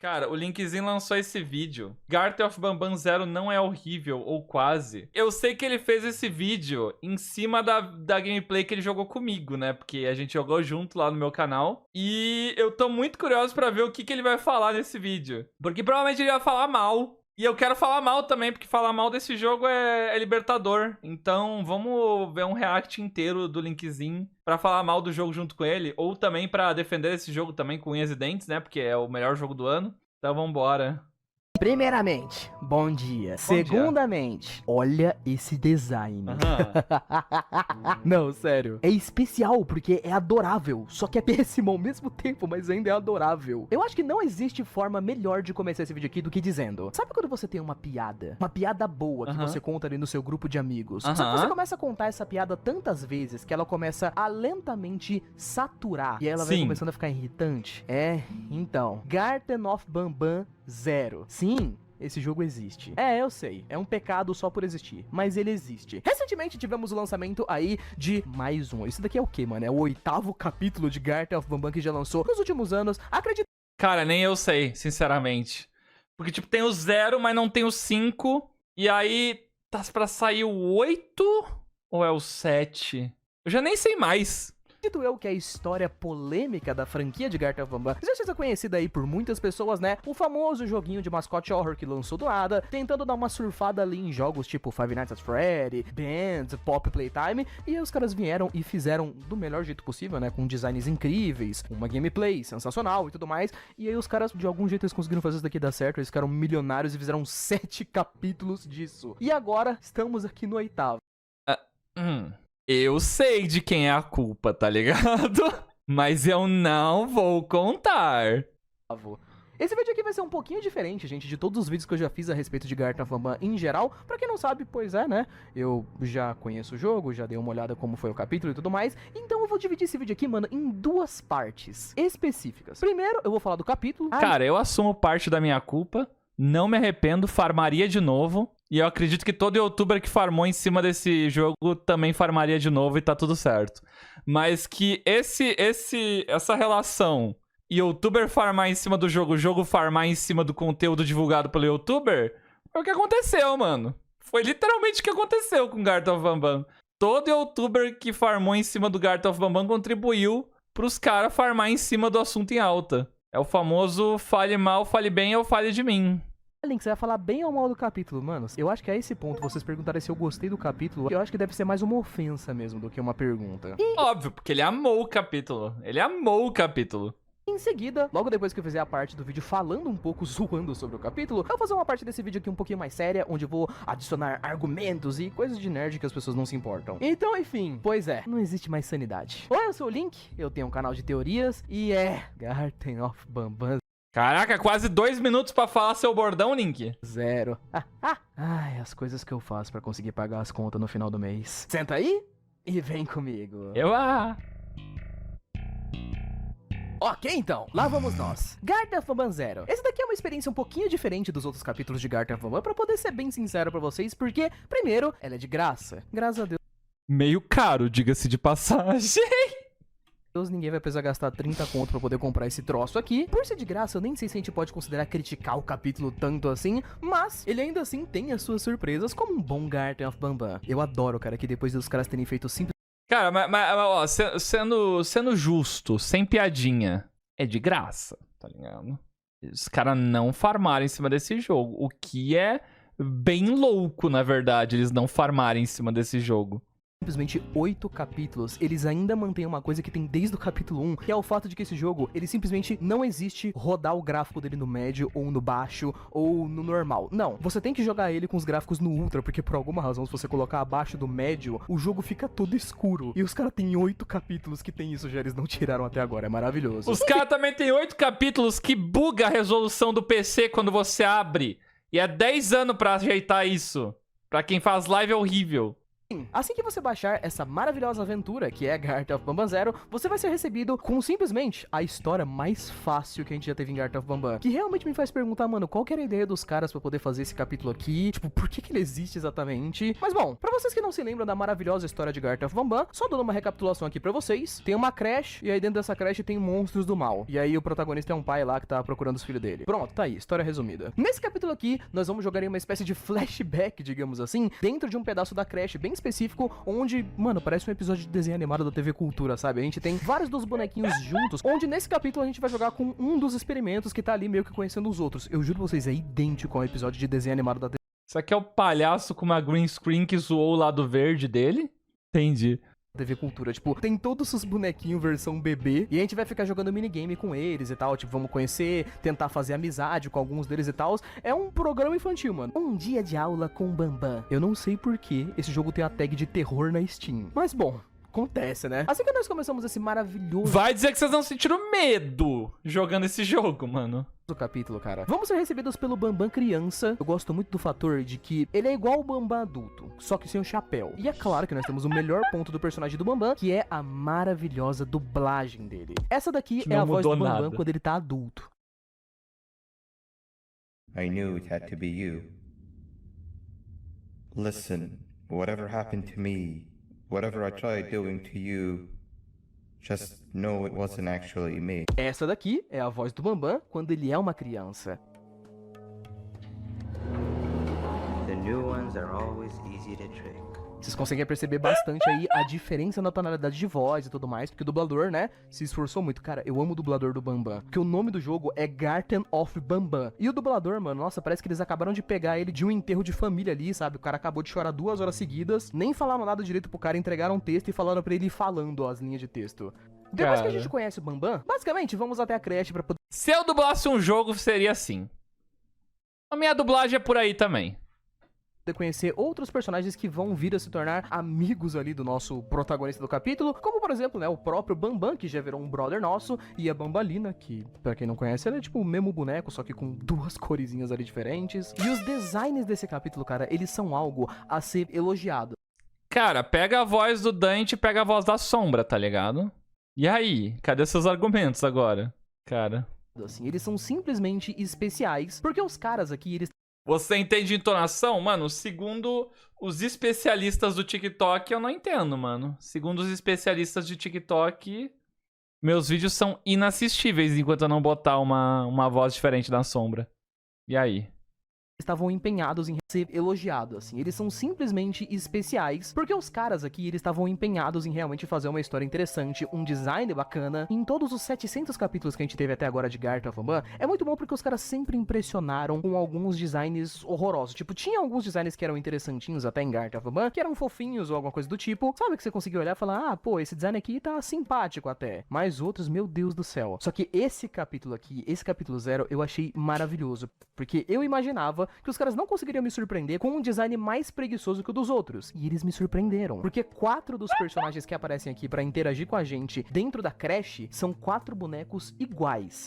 Cara, o Linkzinho lançou esse vídeo. Garten of Banban Zero não é horrível, ou quase. Eu sei que ele fez esse vídeo em cima da gameplay que ele jogou comigo, né? Porque a gente jogou junto lá no meu canal. E eu tô muito curioso pra ver o que ele vai falar nesse vídeo. Porque provavelmente ele vai falar mal. E eu quero falar mal também, porque falar mal desse jogo é libertador. Então vamos ver um react inteiro do Linkzinho pra falar mal do jogo junto com ele. Ou também pra defender esse jogo também com unhas e dentes, né? Porque é o melhor jogo do ano. Então vambora. Primeiramente, bom dia. Segundamente, olha esse design. Não, sério. É especial porque é adorável. Só que é péssimo ao mesmo tempo, mas ainda é adorável. Eu acho que não existe forma melhor de começar esse vídeo aqui do que dizendo: sabe quando você tem uma piada boa que você conta ali no seu grupo de amigos? Só que você começa a contar essa piada tantas vezes que ela começa a lentamente saturar. E aí ela vai começando a ficar irritante. Então, Garten of Banban Zero. Sim, esse jogo existe. Eu sei, é um pecado só por existir, mas ele existe. Recentemente tivemos o lançamento aí de mais um. Isso daqui é o quê, mano? É o 8º capítulo de Garten of Banban que já lançou nos últimos anos. Acredito. Cara, nem eu sei, sinceramente. Porque, tipo, tem o 0, mas não tem o 5. E aí, tá pra sair o 8 ou é o 7? Eu já nem sei mais. Dito eu que a história polêmica da franquia de Garten of Banban já seja conhecida aí por muitas pessoas, né? O famoso joguinho de mascote horror que lançou do nada, tentando dar uma surfada ali em jogos tipo Five Nights at Freddy, Band, Pop Playtime, e aí os caras vieram e fizeram do melhor jeito possível, né? Com designs incríveis, uma gameplay sensacional e tudo mais, e aí os caras, de algum jeito, eles conseguiram fazer isso daqui dar certo, eles ficaram milionários e fizeram 7 capítulos disso. E agora, estamos aqui no 8º. Eu sei de quem é a culpa, tá ligado? Mas eu não vou contar. Esse vídeo aqui vai ser um pouquinho diferente, gente, de todos os vídeos que eu já fiz a respeito de Garten of Banban em geral. Pra quem não sabe, pois é, né? Eu já conheço o jogo, já dei uma olhada como foi o capítulo e tudo mais. Então eu vou dividir esse vídeo aqui, mano, em 2 partes específicas. Primeiro, eu vou falar do capítulo. Cara, eu assumo parte da minha culpa. Não me arrependo, farmaria de novo. E eu acredito que todo youtuber que farmou em cima desse jogo também farmaria de novo e tá tudo certo. Mas que essa relação youtuber farmar em cima do jogo, o jogo farmar em cima do conteúdo divulgado pelo youtuber, foi o que aconteceu, mano. Foi literalmente o que aconteceu com Garten of Banban. Todo youtuber que farmou em cima do Garten of Banban contribuiu pros caras farmar em cima do assunto em alta. É o famoso fale mal, fale bem ou fale de mim. Link, você vai falar bem ou mal do capítulo, mano? Eu acho que a esse ponto, vocês perguntarem se eu gostei do capítulo, eu acho que deve ser mais uma ofensa mesmo do que uma pergunta. Óbvio, porque ele amou o capítulo. Ele amou o capítulo. Em seguida, logo depois que eu fizer a parte do vídeo falando um pouco, zoando sobre o capítulo, eu vou fazer uma parte desse vídeo aqui um pouquinho mais séria, onde eu vou adicionar argumentos e coisas de nerd que as pessoas não se importam. Então, enfim, pois é, não existe mais sanidade. Oi, eu sou o Link, eu tenho um canal de teorias e Garten of Banban Caraca, quase 2 minutos pra falar seu bordão, Link. Zero. Ai, as coisas que eu faço pra conseguir pagar as contas no final do mês. Senta aí e vem comigo. Ok, então, lá vamos nós. Garten of Banban Zero. Esse daqui é uma experiência um pouquinho diferente dos outros capítulos de Garten of Banban, pra poder ser bem sincero pra vocês, porque, primeiro, ela é de graça. Graças a Deus. Meio caro, diga-se de passagem. Ninguém vai precisar gastar 30 conto pra poder comprar esse troço aqui. Por ser de graça, eu nem sei se a gente pode considerar criticar o capítulo tanto assim, mas ele ainda assim tem as suas surpresas como um bom Garten of Banban. Eu adoro, cara, que depois dos caras terem feito simples... Cara, mas ó, sendo justo, sem piadinha, é de graça, tá ligado? Os caras não farmaram em cima desse jogo, o que é bem louco, na verdade, eles não farmarem em cima desse jogo. Simplesmente 8 capítulos, eles ainda mantêm uma coisa que tem desde o capítulo 1, que é o fato de que esse jogo, ele simplesmente não existe rodar o gráfico dele no médio, ou no baixo, ou no normal. Não, você tem que jogar ele com os gráficos no ultra, porque por alguma razão, se você colocar abaixo do médio, o jogo fica todo escuro. E os caras têm 8 capítulos que tem isso, já eles não tiraram até agora, é maravilhoso. Os caras também tem 8 capítulos que buga a resolução do PC quando você abre. E é 10 anos pra ajeitar isso. Pra quem faz live é horrível. Assim que você baixar essa maravilhosa aventura, que é Garten of Banban Zero, você vai ser recebido com simplesmente a história mais fácil que a gente já teve em Garten of Banban. Que realmente me faz perguntar, mano, qual que era a ideia dos caras pra poder fazer esse capítulo aqui? Tipo, por que ele existe exatamente? Mas bom, pra vocês que não se lembram da maravilhosa história de Garten of Banban, só dando uma recapitulação aqui pra vocês, tem uma creche, e aí dentro dessa creche tem monstros do mal. E aí o protagonista é um pai lá que tá procurando os filhos dele. Pronto, tá aí, história resumida. Nesse capítulo aqui, nós vamos jogar em uma espécie de flashback, digamos assim, dentro de um pedaço da creche bem específico, onde, mano, parece um episódio de desenho animado da TV Cultura, sabe? A gente tem vários dos bonequinhos juntos, onde nesse capítulo a gente vai jogar com um dos experimentos que tá ali meio que conhecendo os outros. Eu juro pra vocês, é idêntico ao episódio de desenho animado da TV. Isso aqui é o palhaço com uma green screen que zoou o lado verde dele? Entendi. TV Cultura, tipo, tem todos os bonequinhos versão bebê, e a gente vai ficar jogando minigame com eles e tal, tipo, vamos conhecer, tentar fazer amizade com alguns deles e tal. É um programa infantil, mano. Um dia de aula com Banban. Eu não sei por que esse jogo tem a tag de terror na Steam, mas bom, acontece, né? Assim que nós começamos esse maravilhoso... Vai dizer que vocês não sentiram medo jogando esse jogo, mano. Do capítulo, cara. Vamos ser recebidos pelo Banban criança. Eu gosto muito do fator de que ele é igual o Banban adulto, só que sem o chapéu. E é claro que nós temos o melhor ponto do personagem do Banban, que é a maravilhosa dublagem dele. Essa daqui é a voz do Banban quando ele tá adulto. I knew it had to be you. Listen, whatever happened to me, whatever I tried doing to you, just know it wasn't actually me. Essa daqui é a voz do Banban quando ele é uma criança. The new ones are always easy to trick. Vocês conseguem perceber bastante aí a diferença na tonalidade de voz e tudo mais, porque o dublador, né, se esforçou muito. Cara, eu amo o dublador do Banban, porque o nome do jogo é Garten of Banban. E o dublador, mano, nossa, parece que eles acabaram de pegar ele de um enterro de família ali, sabe? O cara acabou de chorar 2 horas seguidas, nem falaram nada direito pro cara, entregaram um texto e falaram pra ele ir falando as linhas de texto. Depois que a gente conhece o Banban, basicamente, vamos até a creche pra poder... Se eu dublasse um jogo, seria assim. A minha dublagem é por aí também. Conhecer outros personagens que vão vir a se tornar amigos ali do nosso protagonista do capítulo, como por exemplo, né, o próprio Banban, que já virou um brother nosso, e a Bambalina, que pra quem não conhece, ela é tipo o mesmo boneco, só que com 2 coresinhas ali diferentes. E os designs desse capítulo, cara, eles são algo a ser elogiado. Cara, pega a voz do Dante e pega a voz da Sombra, tá ligado? E aí? Cadê seus argumentos agora? Cara... Assim, eles são simplesmente especiais, porque os caras aqui, eles... Você entende entonação? Mano, segundo os especialistas do TikTok, eu não entendo, mano. Segundo os especialistas de TikTok, meus vídeos são inassistíveis enquanto eu não botar uma voz diferente da Sombra. E aí? Estavam empenhados em ser elogiado, assim. Eles são simplesmente especiais, porque os caras aqui, eles estavam empenhados em realmente fazer uma história interessante, um design bacana. Em todos os 700 capítulos que a gente teve até agora de Garten of Banban, é muito bom porque os caras sempre impressionaram com alguns designs horrorosos. Tipo, tinha alguns designs que eram interessantinhos até em Garten of Banban, que eram fofinhos ou alguma coisa do tipo. Sabe que você conseguia olhar e falar, ah, pô, esse design aqui tá simpático até. Mas outros, meu Deus do céu. Só que esse capítulo aqui, esse capítulo 0, eu achei maravilhoso, porque eu imaginava que os caras não conseguiriam me surpreender com um design mais preguiçoso que o dos outros. E eles me surpreenderam. Porque 4 dos personagens que aparecem aqui pra interagir com a gente dentro da creche são 4 bonecos iguais.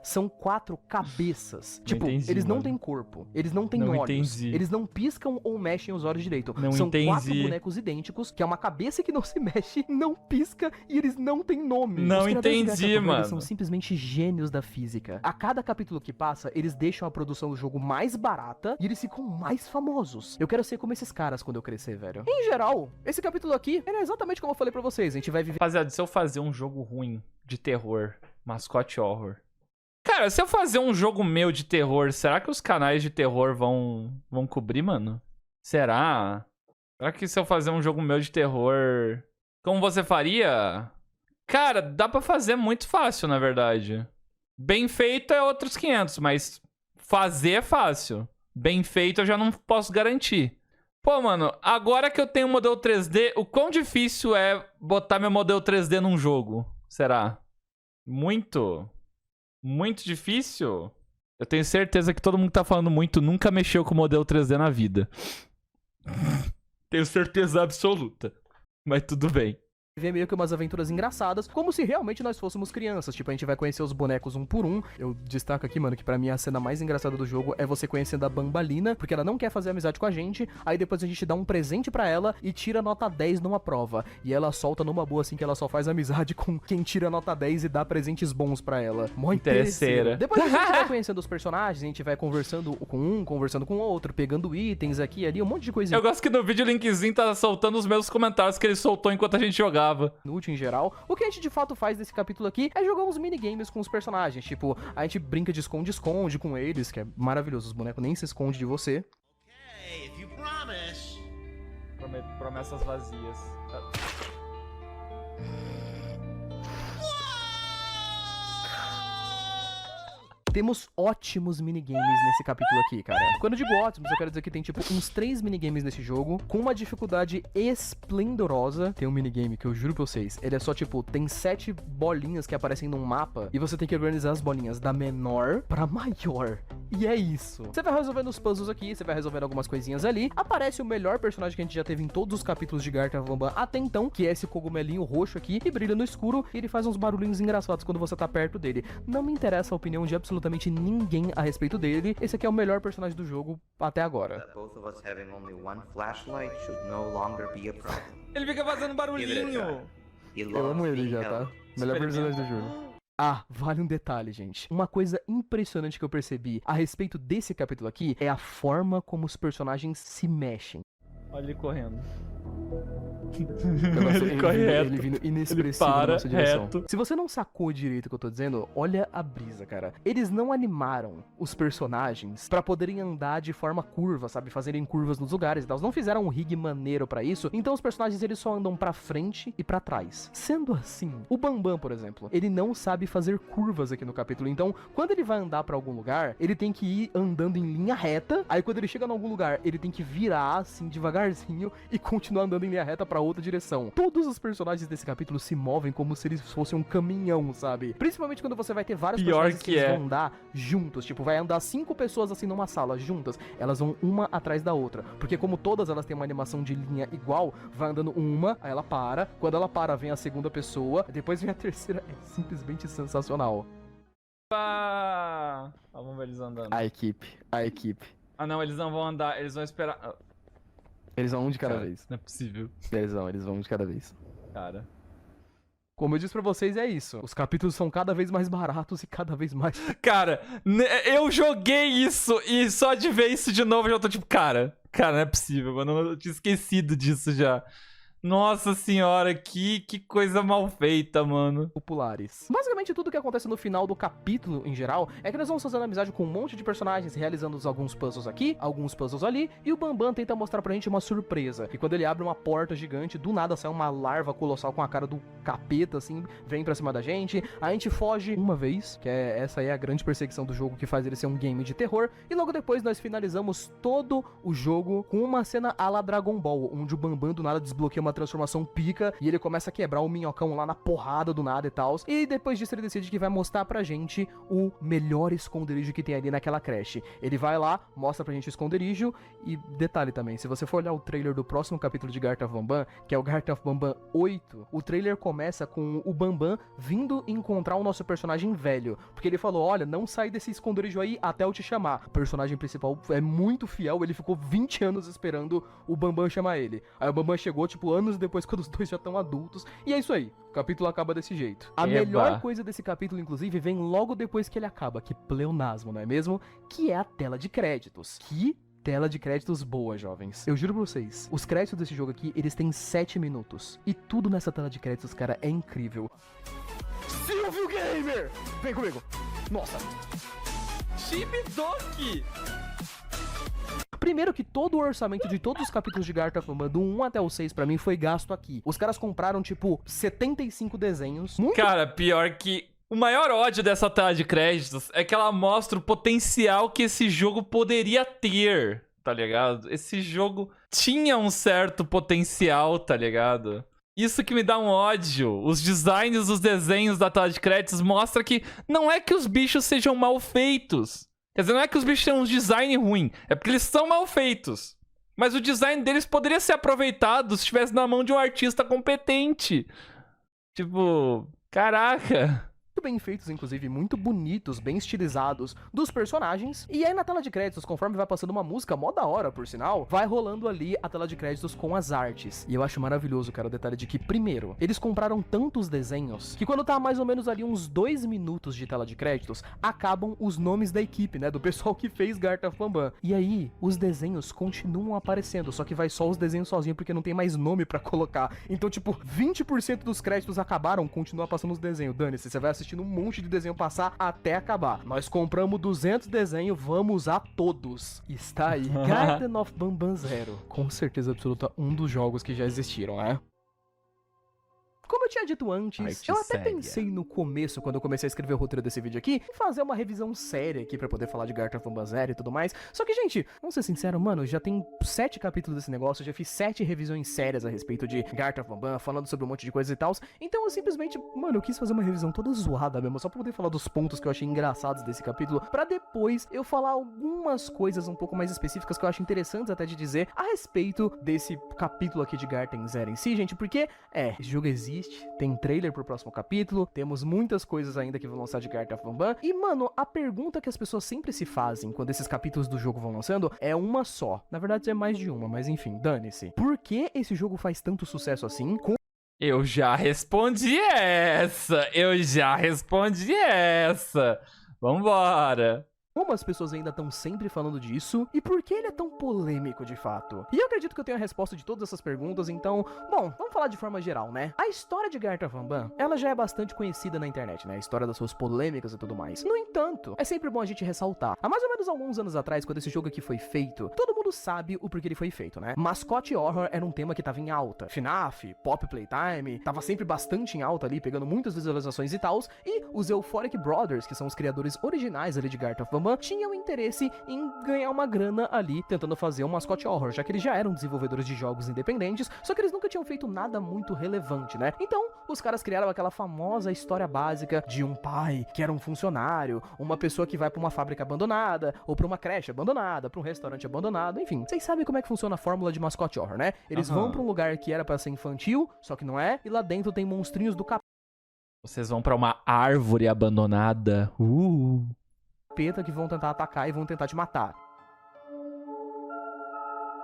São 4 cabeças. Tipo, eles não têm corpo. Eles não têm olhos. Eles não piscam ou mexem os olhos direito. São 4 bonecos idênticos, que é uma cabeça que não se mexe, não pisca e eles não têm nome. Não entendi, mano. Eles são simplesmente gênios da física. A cada capítulo que passa, eles deixam a produção do jogo mais barata e eles ficam mais famosos. Eu quero ser como esses caras quando eu crescer, velho. Em geral, esse capítulo aqui, ele é exatamente como eu falei pra vocês. A gente vai viver... Rapaziada, se eu fazer um jogo ruim de terror, mascote horror... Cara, se eu fazer um jogo meu de terror, será que os canais de terror vão cobrir, mano? Será? Será que se eu fazer um jogo meu de terror... Como você faria? Cara, dá pra fazer muito fácil, na verdade. Bem feito é outros 500, mas... Fazer é fácil. Bem feito eu já não posso garantir. Pô, mano, agora que eu tenho um modelo 3D, o quão difícil é botar meu modelo 3D num jogo? Será? Muito? Muito difícil? Eu tenho certeza que todo mundo que tá falando muito nunca mexeu com o modelo 3D na vida. Tenho certeza absoluta. Mas tudo bem. ver meio que umas aventuras engraçadas, como se realmente nós fôssemos crianças. Tipo, a gente vai conhecer os bonecos um por um. Eu destaco aqui, mano, que pra mim a cena mais engraçada do jogo é você conhecendo a Bambalina, porque ela não quer fazer amizade com a gente, aí depois a gente dá um presente pra ela e tira nota 10 numa prova. E ela solta numa boa, assim, que ela só faz amizade com quem tira nota 10 e dá presentes bons pra ela. Mó interesseira. Depois a gente vai conhecendo os personagens, a gente vai conversando com um, conversando com o outro, pegando itens aqui e ali, um monte de coisinha. Eu gosto que no vídeo o Linkzinho tá soltando os mesmos comentários que ele soltou enquanto a gente jogava. Inútil em geral. O que a gente de fato faz nesse capítulo aqui é jogar uns minigames com os personagens. Tipo, a gente brinca de esconde-esconde com eles, que é maravilhoso. Os bonecos nem se escondem de você. Okay, if you promise. Promessas vazias. Temos ótimos minigames nesse capítulo aqui, cara. Quando eu digo ótimos, eu quero dizer que tem, tipo, uns 3 minigames nesse jogo, com uma dificuldade esplendorosa. Tem um minigame que eu juro pra vocês, ele é só, tipo, tem 7 bolinhas que aparecem num mapa, e você tem que organizar as bolinhas da menor pra maior. E é isso. Você vai resolvendo os puzzles aqui, você vai resolvendo algumas coisinhas ali. Aparece o melhor personagem que a gente já teve em todos os capítulos de Garten of Banban até então, que é esse cogumelinho roxo aqui, que brilha no escuro, e ele faz uns barulhinhos engraçados quando você tá perto dele. Não me interessa a opinião de absolutamente ninguém a respeito dele. Esse aqui é o melhor personagem do jogo até agora. That both of us having only one flashlight should no longer be a problem. Ele fica fazendo barulhinho. He Eu amo loves ele being já, tá? held. Melhor personagem do jogo. Ah, vale um detalhe, gente. Uma coisa impressionante que eu percebi a respeito desse capítulo aqui é a forma como os personagens se mexem. Olha ele correndo. Ele corre reto. Ele vindo inexpressivo Ele para, na nossa direção. reto. Se você não sacou direito o que eu tô dizendo, olha a brisa, cara. Eles não animaram os personagens pra poderem andar de forma curva, sabe? Fazerem curvas nos lugares e tal. Eles não fizeram um rig maneiro pra isso. Então os personagens, eles só andam pra frente e pra trás. Sendo assim, o Banban, por exemplo, ele não sabe fazer curvas aqui no capítulo. Então, quando ele vai andar pra algum lugar, ele tem que ir andando em linha reta. Aí quando ele chega em algum lugar, ele tem que virar assim devagarzinho e continuar andando em linha reta pra outra direção. Todos os personagens desse capítulo se movem como se eles fossem um caminhão, sabe? Principalmente quando você vai ter vários personagens que eles vão andar juntos. Tipo, vai andar 5 pessoas assim numa sala juntas. Elas vão uma atrás da outra. Porque como todas elas têm uma animação de linha igual, vai andando uma, aí ela para. Quando ela para, vem a segunda pessoa. Depois vem a terceira. É simplesmente sensacional. Vamos ver eles andando. A equipe. Ah não, eles não vão andar, eles vão esperar. Eles vão um de cada Cara, vez. Não é possível, Eles vão um de cada vez. cara. Como eu disse pra vocês, é isso. Os capítulos são cada vez mais baratos e cada vez mais... Cara, eu joguei isso e só de ver isso de novo eu já tô tipo, cara, não é possível, mano. Eu tinha esquecido disso já. Nossa senhora, que coisa mal feita, mano. populares. Basicamente tudo que acontece no final do capítulo, em geral, é que nós vamos fazendo amizade com um monte de personagens, realizando alguns puzzles aqui, alguns puzzles ali, e o Banban tenta mostrar pra gente uma surpresa. E quando ele abre uma porta gigante, do nada sai uma larva colossal com a cara do capeta, assim, vem pra cima da gente. A gente foge uma vez, que essa aí é a grande perseguição do jogo que faz ele ser um game de terror. E logo depois nós finalizamos todo o jogo com uma cena à la Dragon Ball, onde o Banban do nada desbloqueia uma transformação pica e ele começa a quebrar o minhocão lá na porrada do nada e tal. E depois disso ele decide que vai mostrar pra gente o melhor esconderijo que tem ali naquela creche. Ele vai lá, mostra pra gente o esconderijo e detalhe também, se você for olhar o trailer do próximo capítulo de Garten of Banban, que é o Garten of Banban 8, o trailer começa com o Banban vindo encontrar o nosso personagem velho, porque ele falou, olha, não sai desse esconderijo aí até eu te chamar. O personagem principal é muito fiel, ele ficou 20 anos esperando o Banban chamar ele. Aí o Banban chegou, tipo, anos depois, quando os dois já estão adultos, e é isso aí. O capítulo acaba desse jeito. A melhor coisa desse capítulo, inclusive, vem logo depois que ele acaba. Que pleonasmo, não é mesmo? Que é a tela de créditos. Que tela de créditos boa, jovens. Eu juro pra vocês, os créditos desse jogo aqui, eles têm 7 minutos. E tudo nessa tela de créditos, cara, é incrível. Silvio Gamer! Vem comigo! Nossa! Chibidoki! Primeiro que todo o orçamento de todos os capítulos de Garten of Banban, do 1 até o 6, pra mim, foi gasto aqui. Os caras compraram, tipo, 75 desenhos. Cara, pior que... O maior ódio dessa tela de créditos é que ela mostra o potencial que esse jogo poderia ter, tá ligado? Esse jogo tinha um certo potencial, tá ligado? Isso que me dá um ódio. Os designs dos desenhos da tela de créditos mostram que não é que os bichos sejam mal feitos. Quer dizer, não é que os bichos tenham um design ruim, é porque eles são mal feitos. Mas o design deles poderia ser aproveitado se estivesse na mão de um artista competente. Tipo, caraca. Muito bem feitos, inclusive, muito bonitos, bem estilizados dos personagens. E aí na tela de créditos, conforme vai passando uma música, mó da hora, por sinal, vai rolando ali a tela de créditos com as artes. E eu acho maravilhoso, cara, o detalhe de que, primeiro, eles compraram tantos desenhos que quando tá mais ou menos ali uns 2 minutos de tela de créditos, acabam os nomes da equipe, né, do pessoal que fez Garten of Banban. E aí, os desenhos continuam aparecendo, só que vai só os desenhos sozinho porque não tem mais nome pra colocar. Então, tipo, 20% dos créditos acabaram, continua passando os desenhos. Dane-se, você vai assistir um monte de desenho passar até acabar. Nós compramos 200 desenhos, vamos usar todos. Está aí, Garten of Banban Zero. Com certeza absoluta, um dos jogos que já existiram, né? Como eu tinha dito antes, eu até pensei no começo, quando eu comecei a escrever o roteiro desse vídeo aqui, em fazer uma revisão séria aqui pra poder falar de Garten of Banban Zero e tudo mais. Só que, gente, vamos ser sinceros, mano, já tem 7 capítulos desse negócio, eu já fiz 7 revisões sérias a respeito de Garten of Banban, falando sobre um monte de coisas e tal. Então eu simplesmente, mano, eu quis fazer uma revisão toda zoada mesmo, só pra poder falar dos pontos que eu achei engraçados desse capítulo, pra depois eu falar algumas coisas um pouco mais específicas que eu acho interessantes até de dizer a respeito desse capítulo aqui de Garten Zero em si, gente, porque, esse jogo existe, tem trailer pro próximo capítulo, temos muitas coisas ainda que vão lançar de Garten of Banban, e, mano, a pergunta que as pessoas sempre se fazem quando esses capítulos do jogo vão lançando é uma só. Na verdade é mais de uma, mas enfim, dane-se. Por que esse jogo faz tanto sucesso assim? Eu já respondi essa! Vambora! Como as pessoas ainda estão sempre falando disso, e por que ele é tão polêmico de fato? E eu acredito que eu tenho a resposta de todas essas perguntas, então, bom, vamos falar de forma geral, né? A história de Garten of Banban, ela já é bastante conhecida na internet, né? A história das suas polêmicas e tudo mais. No entanto, é sempre bom a gente ressaltar. Há mais ou menos alguns anos atrás, quando esse jogo aqui foi feito, todo mundo sabe o porquê ele foi feito, né? Mascote horror era um tema que tava em alta. FNAF, Pop Playtime, tava sempre bastante em alta ali, pegando muitas visualizações e tals, e os Euphoric Brothers, que são os criadores originais ali de Garten of Banban, tinham interesse em ganhar uma grana ali, tentando fazer um mascote horror, já que eles já eram desenvolvedores de jogos independentes, só que eles nunca tinham feito nada muito relevante, né? Então, os caras criaram aquela famosa história básica de um pai que era um funcionário, uma pessoa que vai pra uma fábrica abandonada, ou pra uma creche abandonada, pra um restaurante abandonado, enfim. Vocês sabem como é que funciona a fórmula de mascote horror, né? Eles vão pra um lugar que era pra ser infantil, só que não é, e lá dentro tem monstrinhos do Vocês vão pra uma árvore abandonada. capeta que vão tentar atacar e vão tentar te matar.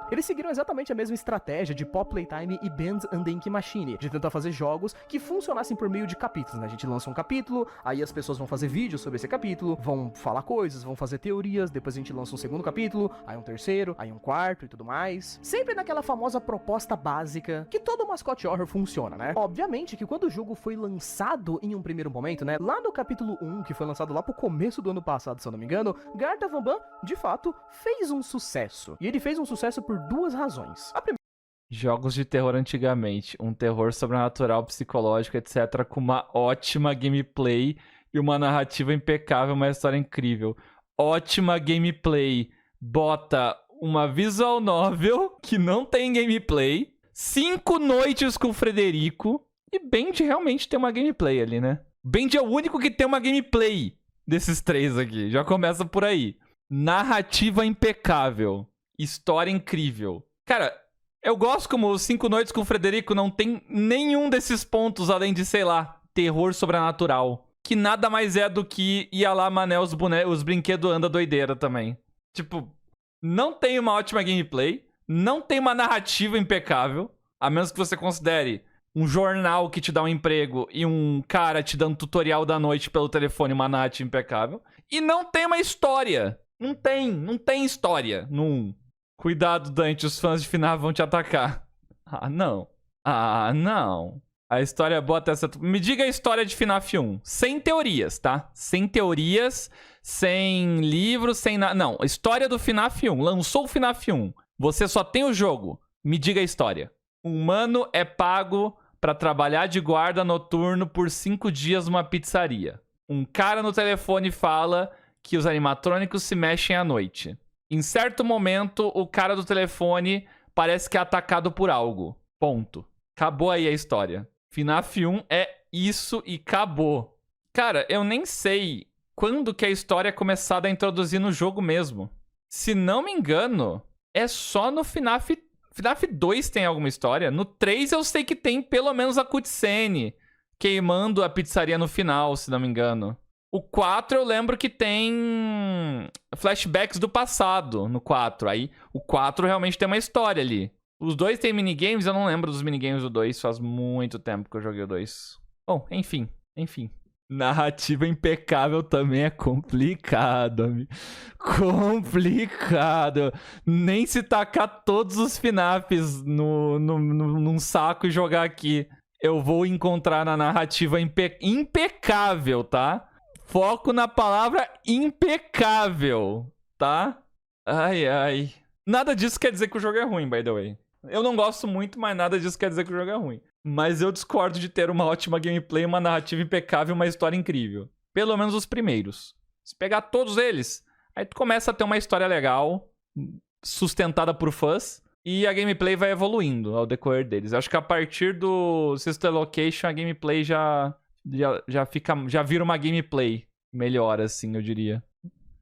Eles seguiram exatamente a mesma estratégia de Pop Playtime e Ben's Undenki Machine, de tentar fazer jogos que funcionassem por meio de capítulos, né? A gente lança um capítulo, aí as pessoas vão fazer vídeos sobre esse capítulo, vão falar coisas, vão fazer teorias, depois a gente lança um segundo capítulo, aí um terceiro, aí um quarto e tudo mais. Sempre naquela famosa proposta básica que todo mascote horror funciona, né? Obviamente que quando o jogo foi lançado em um primeiro momento, né? Lá no capítulo 1, que foi lançado lá pro começo do ano passado, se eu não me engano, Garten of Banban, de fato, fez um sucesso. E ele fez um sucesso por 2 razões. A primeira... Jogos de terror antigamente, um terror sobrenatural, psicológico, etc, com uma ótima gameplay e uma narrativa impecável, uma história incrível. Ótima gameplay. Bota uma visual novel que não tem gameplay, 5 noites com o Frederico, e Bend realmente tem uma gameplay ali, né? Bend é o único que tem uma gameplay desses 3 aqui, já começa por aí. Narrativa impecável. História incrível. Cara, eu gosto como os 5 noites com o Frederico não tem nenhum desses pontos além de, sei lá, terror sobrenatural. Que nada mais é do que ia lá, mané, os brinquedos anda doideira também. Tipo, não tem uma ótima gameplay, não tem uma narrativa impecável, a menos que você considere um jornal que te dá um emprego e um cara te dando tutorial da noite pelo telefone, uma narrativa impecável. E não tem uma história. Não tem história no 1. Cuidado, Dante, os fãs de FNAF vão te atacar. Ah, não. A história é boa até certo... Me diga a história de FNAF 1. Sem teorias, tá? Sem teorias, sem livros, sem nada. Não, história do FNAF 1. Lançou o FNAF 1. Você só tem o jogo. Me diga a história. Um humano é pago pra trabalhar de guarda noturno por 5 dias numa pizzaria. Um cara no telefone fala que os animatrônicos se mexem à noite. Em certo momento, o cara do telefone parece que é atacado por algo. Ponto. Acabou aí a história. FNAF 1 é isso e acabou. Cara, eu nem sei quando que a história é começada a introduzir no jogo mesmo. Se não me engano, é só no FNAF... FNAF 2 tem alguma história. No 3 eu sei que tem pelo menos a cutscene queimando a pizzaria no final, se não me engano. O 4 eu lembro que tem flashbacks do passado no 4. Aí o 4 realmente tem uma história ali. Os dois tem minigames, eu não lembro dos minigames do 2. Faz muito tempo que eu joguei o 2. Bom, enfim. Narrativa impecável também é complicado, amigo. Complicado. Nem se tacar todos os FNAFs num saco e jogar aqui, eu vou encontrar na narrativa impecável, tá? Foco na palavra impecável, tá? Ai. Nada disso quer dizer que o jogo é ruim, by the way. Eu não gosto muito, mas nada disso quer dizer que o jogo é ruim. Mas eu discordo de ter uma ótima gameplay, uma narrativa impecável e uma história incrível. Pelo menos os primeiros. Se pegar todos eles, aí tu começa a ter uma história legal, sustentada por fãs, e a gameplay vai evoluindo ao decorrer deles. Eu acho que a partir do Sister Location, a gameplay já vira uma gameplay melhor, assim, eu diria.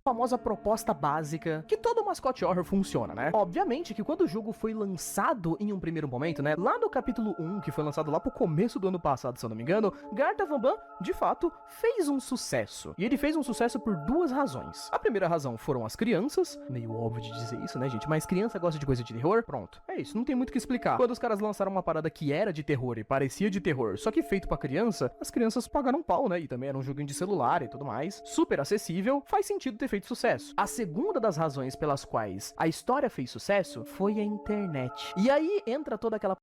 Famosa proposta básica que todo mascote horror funciona, né? Obviamente que quando o jogo foi lançado em um primeiro momento, né? Lá no capítulo 1, que foi lançado lá pro começo do ano passado, se eu não me engano, Garten of Banban, de fato, fez um sucesso. E ele fez um sucesso por duas razões. A primeira razão foram as crianças, meio óbvio de dizer isso, né, gente? Mas criança gosta de coisa de terror, pronto. É isso, não tem muito o que explicar. Quando os caras lançaram uma parada que era de terror e parecia de terror, só que feito pra criança, as crianças pagaram pau, né? E também era um joguinho de celular e tudo mais. Super acessível, faz sentido ter feito sucesso. A segunda das razões pelas quais a história fez sucesso foi a internet. E aí entra toda aquela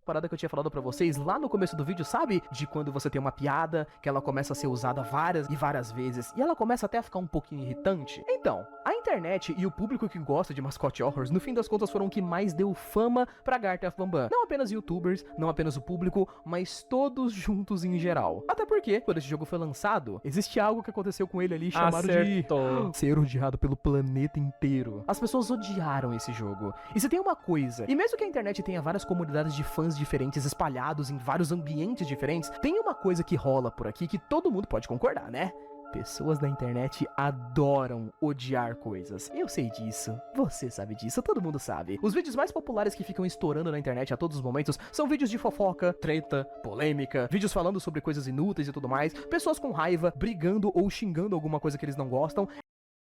parada que eu tinha falado pra vocês lá no começo do vídeo, sabe? De quando você tem uma piada que ela começa a ser usada várias e várias vezes e ela começa até a ficar um pouquinho irritante. Então, a internet e o público que gosta de mascote horrors, no fim das contas, foram o que mais deu fama pra Garten of Banban. Não apenas youtubers, não apenas o público, mas todos juntos em geral. Até porque, quando esse jogo foi lançado, existe algo que aconteceu com ele ali chamado de ser odiado pelo planeta inteiro. As pessoas odiaram esse jogo. E se tem uma coisa, e mesmo que a internet tenha várias comunidades de fãs diferentes espalhados em vários ambientes diferentes, tem uma coisa que rola por aqui que todo mundo pode concordar, né? Pessoas da internet adoram odiar coisas. Eu sei disso, você sabe disso, todo mundo sabe. Os vídeos mais populares que ficam estourando na internet a todos os momentos são vídeos de fofoca, treta, polêmica, vídeos falando sobre coisas inúteis e tudo mais, pessoas com raiva, brigando ou xingando alguma coisa que eles não gostam.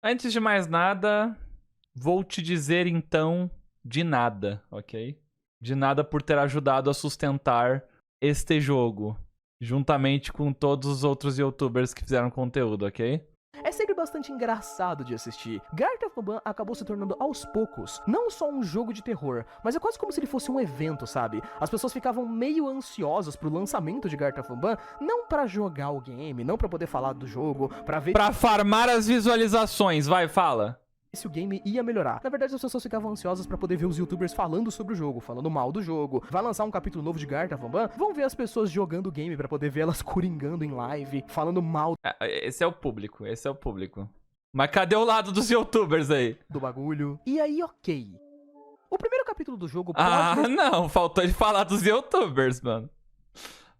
Antes de mais nada, vou te dizer então de nada, ok? De nada por ter ajudado a sustentar este jogo, juntamente com todos os outros youtubers que fizeram conteúdo, ok? É sempre bastante engraçado de assistir. Garten of Banban acabou se tornando aos poucos, não só um jogo de terror, mas é quase como se ele fosse um evento, sabe? As pessoas ficavam meio ansiosas pro lançamento de Garten of Banban, não pra jogar o game, não pra poder falar do jogo, pra ver... Pra farmar as visualizações, vai, fala. Se o game ia melhorar. Na verdade, as pessoas ficavam ansiosas pra poder ver os youtubers falando sobre o jogo, falando mal do jogo. Vai lançar um capítulo novo de Garten of Banban? Vão ver as pessoas jogando o game pra poder ver elas coringando em live, falando mal Esse é o público. Mas cadê o lado dos youtubers aí? do bagulho. E aí, ok. O primeiro capítulo do jogo pode... Não, faltou ele falar dos youtubers, mano.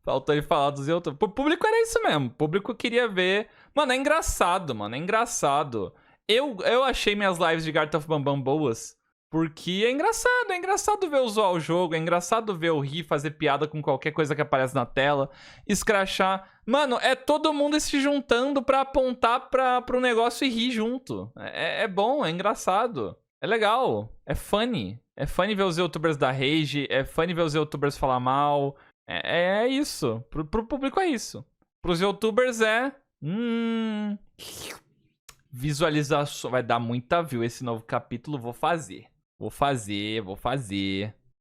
Faltou ele falar dos youtubers. O público era isso mesmo, o público queria ver... Mano, é engraçado, é engraçado. Eu achei minhas lives de Garten of Banban boas, porque é engraçado ver eu zoar o jogo, é engraçado ver eu rir, fazer piada com qualquer coisa que aparece na tela, escrachar. Mano, é todo mundo se juntando pra apontar pro negócio e rir junto. É bom, é engraçado, é legal, é funny. É funny ver os youtubers dar rage, é funny ver os youtubers falar mal. É isso, pro público é isso. Pros youtubers é... Visualização, vai dar muita view esse novo capítulo, vou fazer.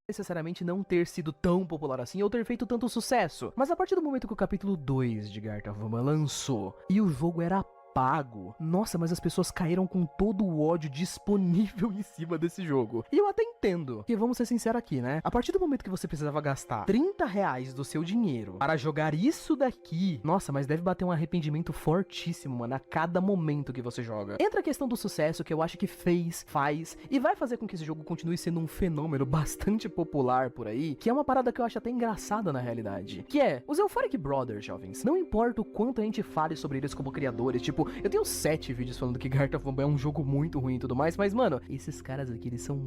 necessariamente não ter sido tão popular assim ou ter feito tanto sucesso. Mas a partir do momento que o capítulo 2 de Garten of Banban lançou e o jogo era pago, nossa, mas as pessoas caíram com todo o ódio disponível em cima desse jogo. E eu até entendo, porque vamos ser sinceros aqui, né? A partir do momento que você precisava gastar R$30 do seu dinheiro para jogar isso daqui, nossa, mas deve bater um arrependimento fortíssimo, mano, a cada momento que você joga. Entra a questão do sucesso, que eu acho que faz e vai fazer com que esse jogo continue sendo um fenômeno bastante popular por aí, que é uma parada que eu acho até engraçada na realidade, que é os Euphoric Brothers, jovens. Não importa o quanto a gente fale sobre eles como criadores, tipo, Tipo, eu tenho 7 vídeos falando que Garten of Bambam é um jogo muito ruim e tudo mais, mas, mano, esses caras aqui, eles são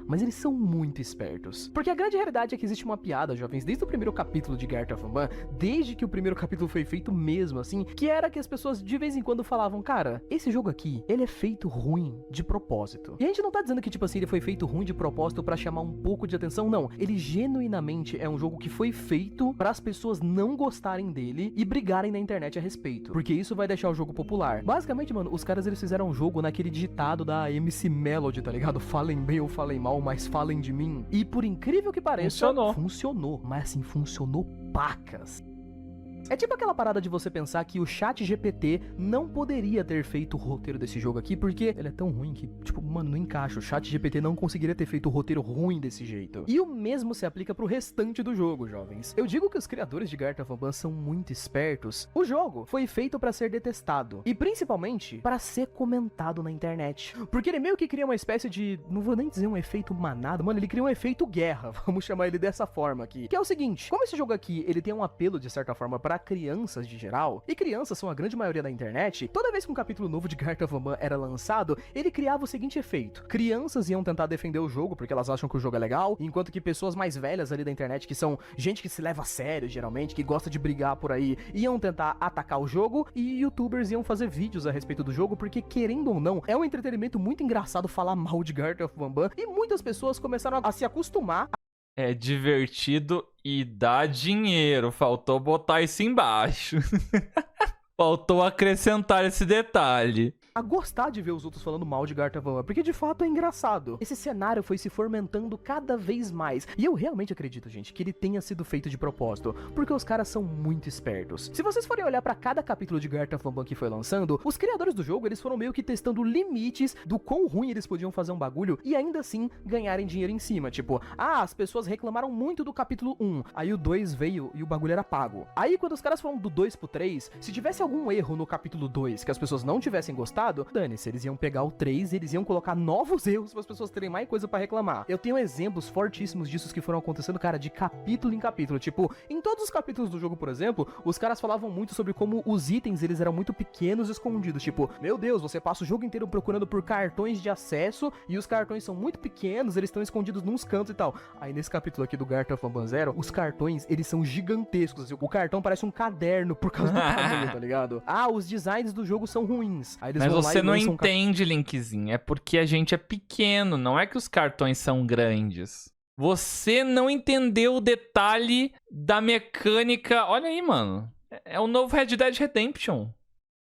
mas eles são muito espertos. Porque a grande realidade é que existe uma piada, jovens, desde o primeiro capítulo de Garten of Bambam, desde que o primeiro capítulo foi feito mesmo, assim, que era que as pessoas de vez em quando falavam, cara, esse jogo aqui, ele é feito ruim de propósito. E a gente não tá dizendo que, tipo assim, ele foi feito ruim de propósito pra chamar um pouco de atenção, não. Ele genuinamente é um jogo que foi feito para as pessoas não gostarem dele e brigarem na internet a respeito. Porque isso vai deixar o jogo popular. Basicamente, mano, os caras, eles fizeram um jogo naquele ditado da MC Melody, tá ligado? Falem bem ou falem mal, mas falem de mim. E por incrível que pareça, funcionou. Mas assim, funcionou pacas. É tipo aquela parada de você pensar que o ChatGPT não poderia ter feito o roteiro desse jogo aqui, porque ele é tão ruim que, tipo, mano, não encaixa. O ChatGPT não conseguiria ter feito o roteiro ruim desse jeito. E o mesmo se aplica pro restante do jogo, jovens. Eu digo que os criadores de Garten of Bambam são muito espertos. O jogo foi feito pra ser detestado. E principalmente, pra ser comentado na internet. Porque ele meio que cria uma espécie de, não vou nem dizer um efeito manada, mano, ele cria um efeito guerra. Vamos chamar ele dessa forma aqui. Que é o seguinte, como esse jogo aqui, ele tem um apelo, de certa forma, pra crianças de geral, e crianças são a grande maioria da internet, toda vez que um capítulo novo de Garten of Bambam era lançado, ele criava o seguinte efeito: crianças iam tentar defender o jogo, porque elas acham que o jogo é legal, enquanto que pessoas mais velhas ali da internet, que são gente que se leva a sério, geralmente, que gosta de brigar por aí, iam tentar atacar o jogo, e youtubers iam fazer vídeos a respeito do jogo, porque, querendo ou não, é um entretenimento muito engraçado falar mal de Garten of Bambam, e muitas pessoas começaram a se acostumar. É divertido e dá dinheiro. Faltou botar isso embaixo. Faltou acrescentar esse detalhe. A gostar de ver os outros falando mal de Garten of Bambam, porque de fato é engraçado. Esse cenário foi se fomentando cada vez mais, e eu realmente acredito, gente, que ele tenha sido feito de propósito, porque os caras são muito espertos. Se vocês forem olhar pra cada capítulo de Garten of Bambam que foi lançando, os criadores do jogo, eles foram meio que testando limites do quão ruim eles podiam fazer um bagulho e ainda assim ganharem dinheiro em cima. Tipo, as pessoas reclamaram muito do capítulo 1, aí o 2 veio e o bagulho era pago. Aí quando os caras foram do 2 pro 3, se tivesse algum erro no capítulo 2 que as pessoas não tivessem gostado, dane-se, eles iam pegar o 3 e eles iam colocar novos erros para as pessoas terem mais coisa pra reclamar. Eu tenho exemplos fortíssimos disso que foram acontecendo, cara, de capítulo em capítulo. Tipo, em todos os capítulos do jogo, por exemplo, os caras falavam muito sobre como os itens, eles eram muito pequenos e escondidos. Tipo, meu Deus, você passa o jogo inteiro procurando por cartões de acesso e os cartões são muito pequenos, eles estão escondidos nos cantos e tal. Aí nesse capítulo aqui do Garten of Bambam Zero, os cartões, eles são gigantescos, assim, o cartão parece um caderno por causa do tamanho, tá ligado? Os designs do jogo são ruins. Aí eles Mas vão lá você e não lançam entende, Linkzinho. É porque a gente é pequeno, não é que os cartões são grandes. Você não entendeu o detalhe da mecânica. Olha aí, mano. É o novo Red Dead Redemption.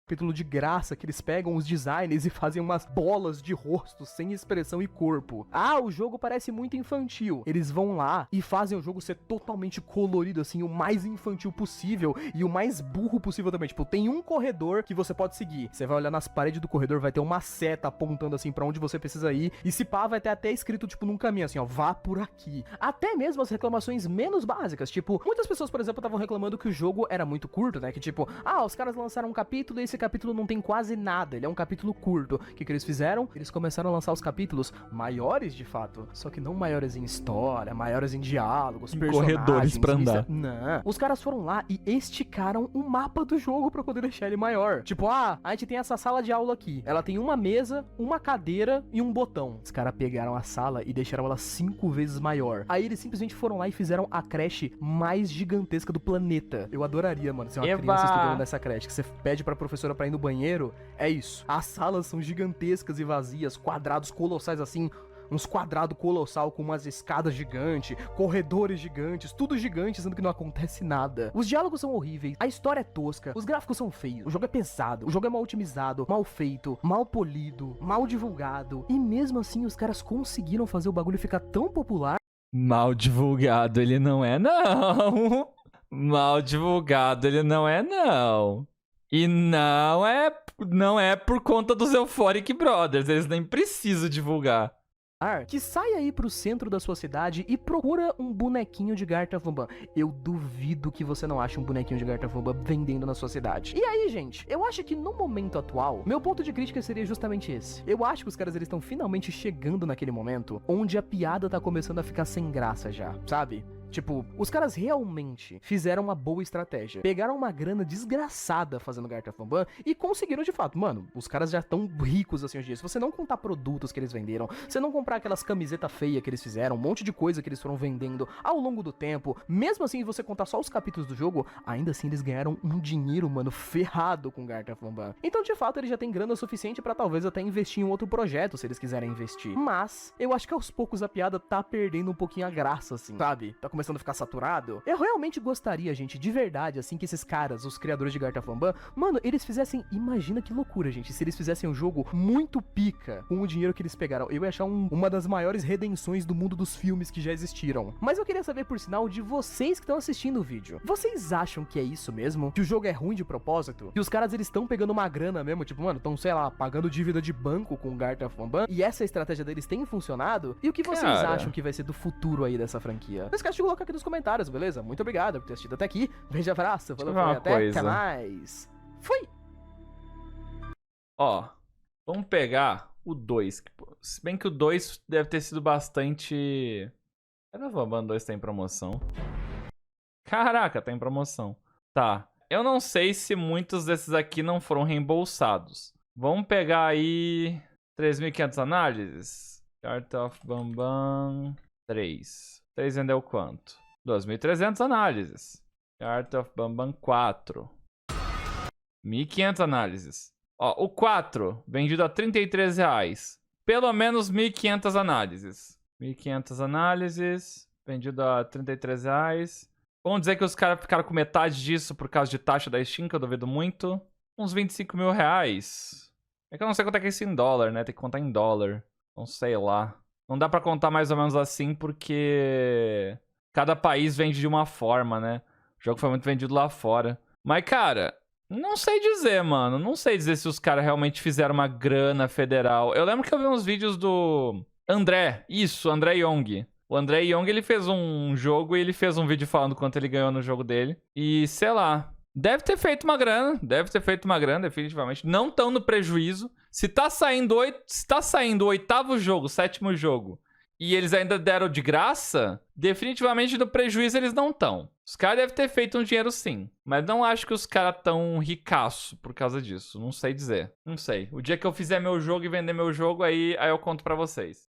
Capítulo de graça, que eles pegam os designers e fazem umas bolas de rosto sem expressão e corpo. O jogo parece muito infantil. Eles vão lá e fazem o jogo ser totalmente colorido, assim, o mais infantil possível e o mais burro possível também. Tipo, tem um corredor que você pode seguir. Você vai olhar nas paredes do corredor, vai ter uma seta apontando, assim, pra onde você precisa ir. E se pá, vai ter até escrito, tipo, num caminho, assim, ó, vá por aqui. Até mesmo as reclamações menos básicas. Tipo, muitas pessoas, por exemplo, estavam reclamando que o jogo era muito curto, né? Que tipo, os caras lançaram um capítulo e esse capítulo não tem quase nada, ele é um capítulo curto. O que eles fizeram? Eles começaram a lançar os capítulos maiores de fato, só que não maiores em história, maiores em diálogos, corredores pra andar. Não. Os caras foram lá e esticaram o mapa do jogo pra poder deixar ele maior. Tipo, a gente tem essa sala de aula aqui, ela tem uma mesa, uma cadeira e um botão. Os caras pegaram a sala e deixaram ela 5 vezes maior. Aí eles simplesmente foram lá e fizeram a creche mais gigantesca do planeta. Eu adoraria, mano, ser uma criança estudando nessa creche, que você pede pra professora pra ir no banheiro, é isso. As salas são gigantescas e vazias, quadrados colossais assim, uns quadrados colossal com umas escadas gigantes, corredores gigantes, tudo gigante, sendo que não acontece nada. Os diálogos são horríveis, a história é tosca, os gráficos são feios, o jogo é pesado, o jogo é mal otimizado, mal feito, mal polido, mal divulgado, e mesmo assim os caras conseguiram fazer o bagulho ficar tão popular. Mal divulgado ele não é, não. Mal divulgado ele não é, não. E não é por conta dos Euphoric Brothers, eles nem precisam divulgar. Que sai aí pro centro da sua cidade e procura um bonequinho de Garten of Bambam. Eu duvido que você não ache um bonequinho de Garten of Bambam vendendo na sua cidade. E aí, gente, eu acho que no momento atual, meu ponto de crítica seria justamente esse. Eu acho que os caras, eles estão finalmente chegando naquele momento onde a piada tá começando a ficar sem graça já, sabe? Tipo, os caras realmente fizeram uma boa estratégia. Pegaram uma grana desgraçada fazendo Garten of Banban e conseguiram de fato. Mano, os caras já estão ricos assim hoje em dia. Se você não contar produtos que eles venderam, você não comprar aquelas camisetas feias que eles fizeram, um monte de coisa que eles foram vendendo ao longo do tempo, mesmo assim, você contar só os capítulos do jogo, ainda assim eles ganharam um dinheiro, mano, ferrado com Garten of Banban. Então, de fato, eles já têm grana suficiente pra talvez até investir em outro projeto, se eles quiserem investir. Mas, eu acho que aos poucos a piada tá perdendo um pouquinho a graça, assim, sabe? Tá começando a ficar saturado. Eu realmente gostaria, gente, de verdade, assim, que esses caras, os criadores de Garten of Banban, mano, eles fizessem, imagina que loucura, gente, se eles fizessem um jogo muito pica com o dinheiro que eles pegaram. Eu ia achar uma das maiores redenções do mundo dos filmes que já existiram. Mas eu queria saber, por sinal, de vocês que estão assistindo o vídeo. Vocês acham que é isso mesmo? Que o jogo é ruim de propósito? Que os caras, eles estão pegando uma grana mesmo? Tipo, mano, estão, sei lá, pagando dívida de banco com Garten of Banban? E essa estratégia deles tem funcionado? E o que vocês acham que vai ser do futuro aí dessa franquia? Não esquece de colocar aqui nos comentários, beleza? Muito obrigado por ter assistido até aqui. Grande abraço, falou, foi, até mais. Fui! Ó, vamos pegar o 2. Se bem que o 2 deve ter sido bastante... Garten of Banban 2 tá em promoção. Caraca, tá em promoção. Tá. Eu não sei se muitos desses aqui não foram reembolsados. Vamos pegar aí 3.500 análises. Garten of Banban 3. 3 vendeu quanto? 2.300 análises. Garten of Banban 4. 1.500 análises. Ó, o 4 vendido a R$33. Pelo menos 1.500 análises. 1.500 análises. Vendido a R$33. Vamos dizer que os caras ficaram com metade disso por causa de taxa da Steam, que eu duvido muito. Uns 25 mil reais. É que eu não sei quanto é que é isso em dólar, né? Tem que contar em dólar. Não sei lá. Não dá pra contar mais ou menos assim, porque cada país vende de uma forma, né? O jogo foi muito vendido lá fora. Mas, cara, não sei dizer, mano. Não sei dizer se os caras realmente fizeram uma grana federal. Eu lembro que eu vi uns vídeos do André. Isso, André Young. O André Young, ele fez um jogo e ele fez um vídeo falando quanto ele ganhou no jogo dele. E, sei lá, deve ter feito uma grana, definitivamente. Não tão no prejuízo. Se tá saindo o 8º jogo, 7º jogo, e eles ainda deram de graça, definitivamente no prejuízo eles não estão. Os caras devem ter feito um dinheiro sim, mas não acho que os caras tão ricaço por causa disso. Não sei dizer. Não sei. O dia que eu fizer meu jogo e vender meu jogo, aí eu conto pra vocês.